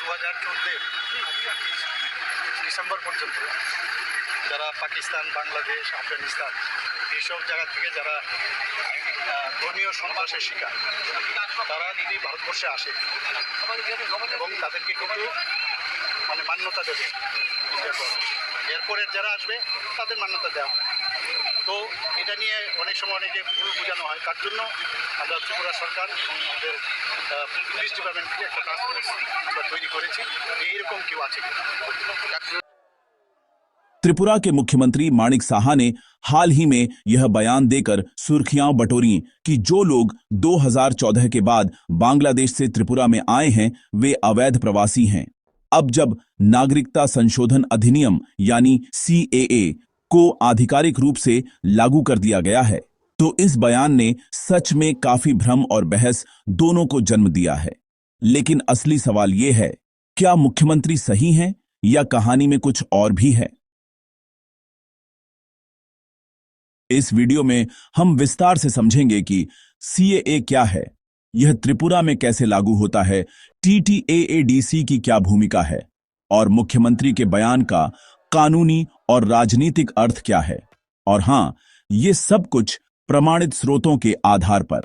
2014 December পর্যন্ত যারা পাকিস্তান, বাংলাদেশ, আফগানিস্তান এইসব জায়গা থেকে যারা ধর্মীয় সন্ত্রাসের শিকার, তারা যদি ভারতবর্ষে আসে এবং তাদেরকে কিন্তু মান্যতা দেবে, এরপরে যারা আসবে তাদের মান্যতা দেওয়া হয়। তো এটা নিয়ে অনেক সময় অনেকে ভুল বোঝানো হয়, তার জন্য আমরা ত্রিপুরা সরকার এবং আমাদের পুলিশ ডিপার্টমেন্টকে একটা টাস্ক ফোর্স আমরা তৈরি করেছি যে এরকম কেউ আছে। त्रिपुरा के मुख्यमंत्री माणिक साहा ने हाल ही में यह बयान देकर सुर्खियां बटोरी कि जो लोग 2014 के बाद बांग्लादेश से त्रिपुरा में आए हैं वे अवैध प्रवासी हैं। अब जब नागरिकता संशोधन अधिनियम यानी CAA को आधिकारिक रूप से लागू कर दिया गया है, तो इस बयान ने सच में काफी भ्रम और बहस दोनों को जन्म दिया है। लेकिन असली सवाल ये है, क्या मुख्यमंत्री सही हैं या कहानी में कुछ और भी है? इस वीडियो में हम विस्तार से समझेंगे कि CAA क्या है, यह त्रिपुरा में कैसे लागू होता है, TTAADC की क्या भूमिका है और मुख्यमंत्री के बयान का कानूनी और राजनीतिक अर्थ क्या है। और हां, ये सब कुछ प्रमाणित स्रोतों के आधार पर।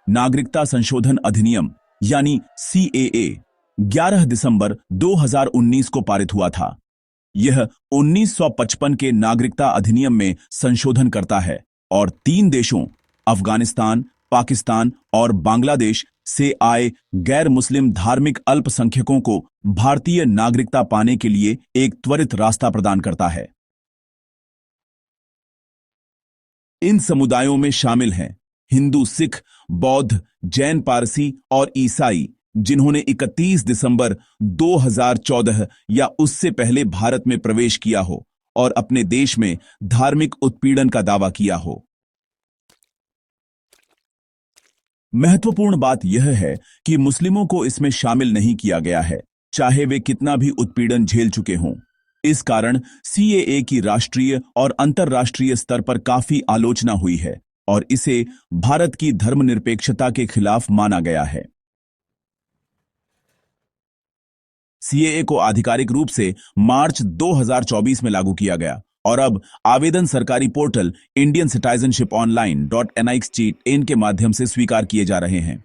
नागरिकता संशोधन अधिनियम यानी CAA 11 दिसंबर 2019 को पारित हुआ था। यह 1955 के नागरिकता अधिनियम में संशोधन करता है और 3 देशों अफगानिस्तान, पाकिस्तान और बांग्लादेश से आए गैर मुस्लिम धार्मिक अल्पसंख्यकों को भारतीय नागरिकता पाने के लिए एक त्वरित रास्ता प्रदान करता है। इन समुदायों में शामिल हैं हिंदू, सिख, बौद्ध, जैन, पारसी और ईसाई, जिन्होंने 31 दिसंबर 2014 या उससे पहले भारत में प्रवेश किया हो और अपने देश में धार्मिक उत्पीड़न का दावा किया हो। महत्वपूर्ण बात यह है कि मुस्लिमों को इसमें शामिल नहीं किया गया है, चाहे वे कितना भी उत्पीड़न झेल चुके हों। इस कारण CAA की राष्ट्रीय और अंतर्राष्ट्रीय स्तर पर काफी आलोचना हुई है और इसे भारत की धर्मनिरपेक्षता के खिलाफ माना गया है। CAA को आधिकारिक रूप से मार्च 2024 में लागू किया गया और अब आवेदन सरकारी पोर्टल इंडियन सिटीजनशिप online.nixgt.in के माध्यम से स्वीकार किए जा रहे हैं।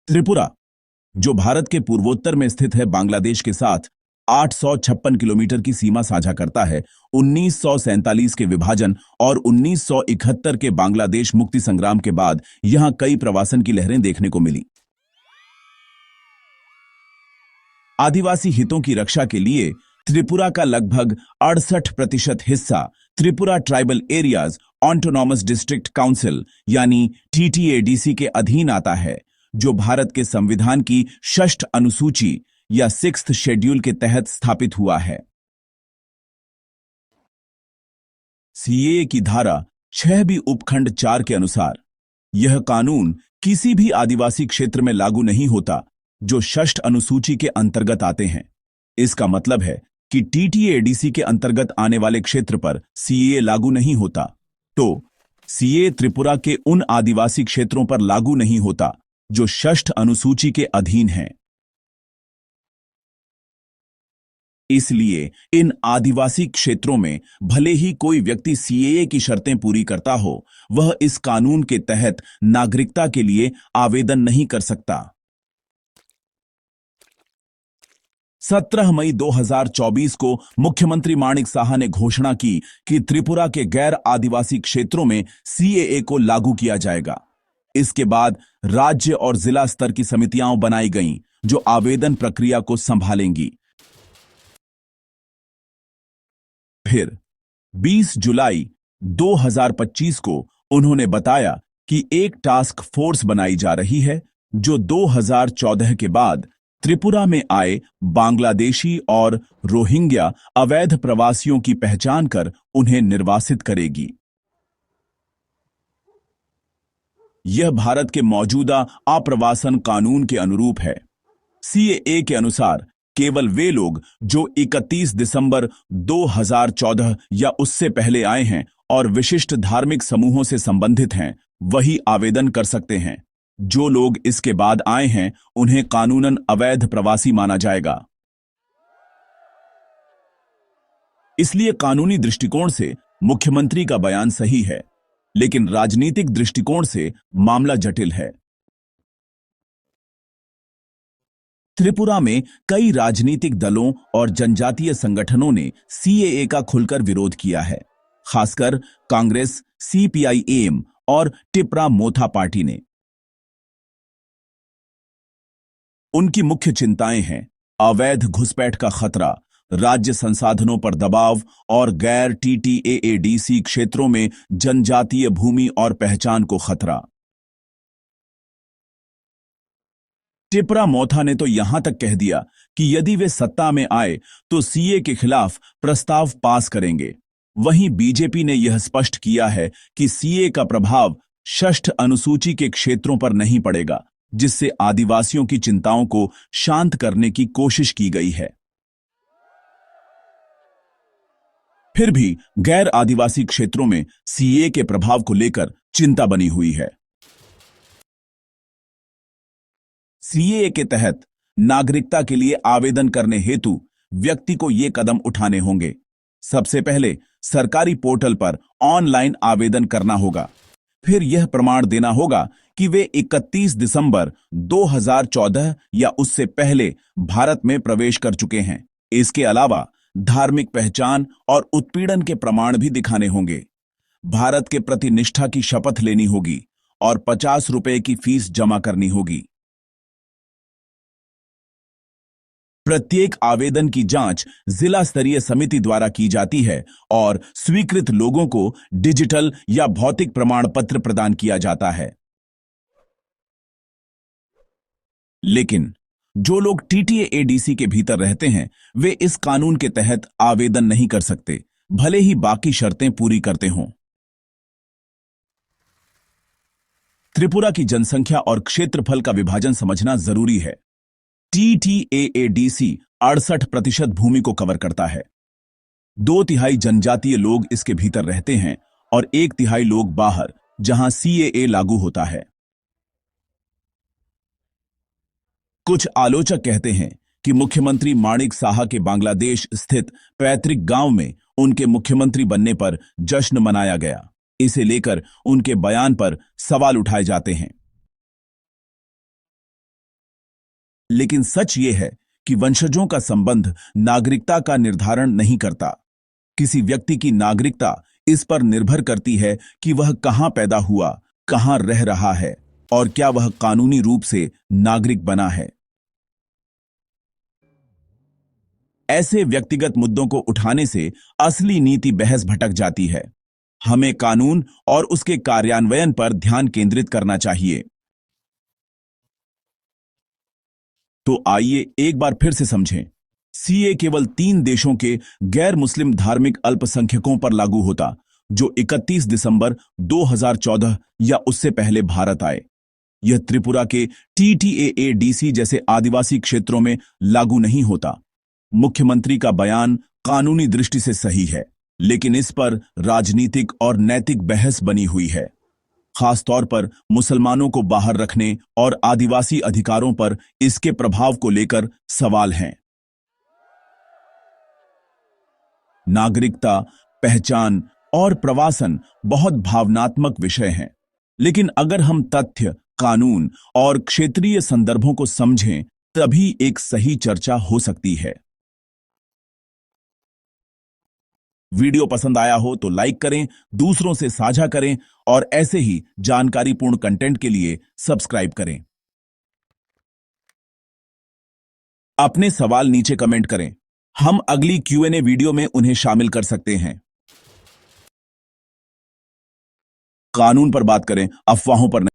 त्रिपुरा, जो भारत के पूर्वोत्तर में स्थित है, बांग्लादेश के साथ 856 किलोमीटर की सीमा साझा करता है। 1947 के विभाजन और 1971 के बांग्लादेश मुक्ति संग्राम के बाद यहां कई प्रवासन की लहरें देखने को मिली। आदिवासी हितों की रक्षा के लिए त्रिपुरा का लगभग 68% हिस्सा Tripura tribal areas autonomous district council यानी TTADC के अधीन आता है, जो भारत के संविधान की 6th अनुसूची या 6th शेड्यूल के तहत स्थापित हुआ है। CAA की धारा 6B उपखंड 4 के अनुसार यह कानून किसी भी आदिवासी क्षेत्र में लागू नहीं होता जो 6th अनुसूची के अंतर्गत आते हैं। इसका मतलब है कि TTADC के अंतर्गत आने वाले क्षेत्र पर CAA लागू नहीं होता, तो CAA त्रिपुरा के उन आदिवासी क्षेत्रों पर लागू नहीं होता जो 6th अनुसूची के अधीन हैं। इसलिए इन आदिवासी क्षेत्रों में भले ही कोई व्यक्ति CAA की शर्तें पूरी करता हो, वह इस कानून के तहत नागरिकता के लिए आवेदन नहीं कर सकता। 17 मई 2024 को मुख्यमंत्री माणिक साहा ने घोषणा की कि त्रिपुरा के गैर आदिवासी क्षेत्रों में CAA को लागू किया जाएगा। इसके बाद राज्य और जिला स्तर की समितियां बनाई गईं जो आवेदन प्रक्रिया को संभालेंगी। फिर 20 जुलाई 2025 को उन्होंने बताया कि एक टास्क फोर्स बनाई जा रही है जो 2014 के बाद त्रिपुरा में आए बांग्लादेशी और रोहिंग्या अवैध प्रवासियों की पहचान कर उन्हें निर्वासित करेगी। यह भारत के मौजूदा आप्रवासन कानून के अनुरूप है। CAA के अनुसार केवल वे लोग जो 31 दिसंबर 2014 या उससे पहले आए हैं और विशिष्ट धार्मिक समूहों से संबंधित हैं, वही आवेदन कर सकते हैं। जो लोग इसके बाद आए हैं उन्हें कानूनन अवैध प्रवासी माना जाएगा। इसलिए कानूनी दृष्टिकोण से मुख्यमंत्री का बयान सही है, लेकिन राजनीतिक दृष्टिकोण से मामला जटिल है। त्रिपुरा में कई राजनीतिक दलों और जनजातीय संगठनों ने सीएए का खुलकर विरोध किया है, खासकर कांग्रेस, सीपीआई-एम और टिपरा मोथा पार्टी ने। उनकी मुख्य चिंताएं हैं अवैध घुसपैठ का खतरा, राज्य संसाधनों पर दबाव और गैर टीटीएएडीसी क्षेत्रों में जनजातीय भूमि और पहचान को खतरा। टिपरा मोथा ने तो यहां तक कह दिया कि यदि वे सत्ता में आए तो सीए के खिलाफ प्रस्ताव पास करेंगे। वहीं बीजेपी ने यह स्पष्ट किया है कि सीए का प्रभाव षष्ठ अनुसूची के क्षेत्रों पर नहीं पड़ेगा, जिससे आदिवासियों की चिंताओं को शांत करने की कोशिश की गई है। फिर भी गैर आदिवासी क्षेत्रों में सीए के प्रभाव को लेकर चिंता बनी हुई है। सीए के तहत नागरिकता के लिए आवेदन करने हेतु व्यक्ति को ये कदम उठाने होंगे। सबसे पहले सरकारी पोर्टल पर ऑनलाइन आवेदन करना होगा। फिर यह प्रमाण देना होगा कि वे 31 दिसंबर 2014 या उससे पहले भारत में प्रवेश कर चुके हैं। इसके अलावा धार्मिक पहचान और उत्पीड़न के प्रमाण भी दिखाने होंगे। भारत के प्रति निष्ठा की शपथ लेनी होगी और 50 रुपए की फीस जमा करनी होगी। प्रत्येक आवेदन की जांच जिला स्तरीय समिति द्वारा की जाती है और स्वीकृत लोगों को डिजिटल या भौतिक प्रमाण पत्र प्रदान किया जाता है। लेकिन जो लोग टीटीएडीसी के भीतर रहते हैं वे इस कानून के तहत आवेदन नहीं कर सकते, भले ही बाकी शर्तें पूरी करते हों। त्रिपुरा की जनसंख्या और क्षेत्रफल का विभाजन समझना जरूरी है। टीटीएडीसी 68% भूमि को कवर करता है। 2/3 जनजातीय लोग इसके भीतर रहते हैं और 1/3 लोग बाहर, जहां सीएए लागू होता है। कुछ आलोचक कहते हैं कि मुख्यमंत्री माणिक साहा के बांग्लादेश स्थित पैतृक गांव में उनके मुख्यमंत्री बनने पर जश्न मनाया गया। इसे लेकर उनके बयान पर सवाल उठाए जाते हैं। लेकिन सच ये है कि वंशजों का संबंध नागरिकता का निर्धारण नहीं करता। किसी व्यक्ति की नागरिकता इस पर निर्भर करती है कि वह कहां पैदा हुआ, कहां रह रहा है और क्या वह कानूनी रूप से नागरिक बना है। ऐसे व्यक्तिगत मुद्दों को उठाने से असली नीति बहस भटक जाती है। हमें कानून और उसके कार्यान्वयन पर ध्यान केंद्रित करना चाहिए। तो आइए एक बार फिर से समझें। सीए केवल 3 देशों के गैर मुस्लिम धार्मिक अल्पसंख्यकों पर लागू होता जो 31 दिसंबर 2014 या उससे पहले भारत आए। यह त्रिपुरा के टीटीएडीसी जैसे आदिवासी क्षेत्रों में लागू नहीं होता। मुख्यमंत्री का बयान कानूनी दृष्टि से सही है, लेकिन इस पर राजनीतिक और नैतिक बहस बनी हुई है। खास तौर पर मुसलमानों को बाहर रखने और आदिवासी अधिकारों पर इसके प्रभाव को लेकर सवाल हैं। नागरिकता, पहचान और प्रवासन बहुत भावनात्मक विषय हैं, लेकिन अगर हम तथ्य, कानून और क्षेत्रीय संदर्भों को समझें तभी एक सही चर्चा हो सकती है। वीडियो पसंद आया हो तो लाइक करें, दूसरों से साझा करें और ऐसे ही जानकारीपूर्ण कंटेंट के लिए सब्सक्राइब करें। अपने सवाल नीचे कमेंट करें, हम अगली Q&A वीडियो में उन्हें शामिल कर सकते हैं। कानून पर बात करें, अफवाहों पर नहीं।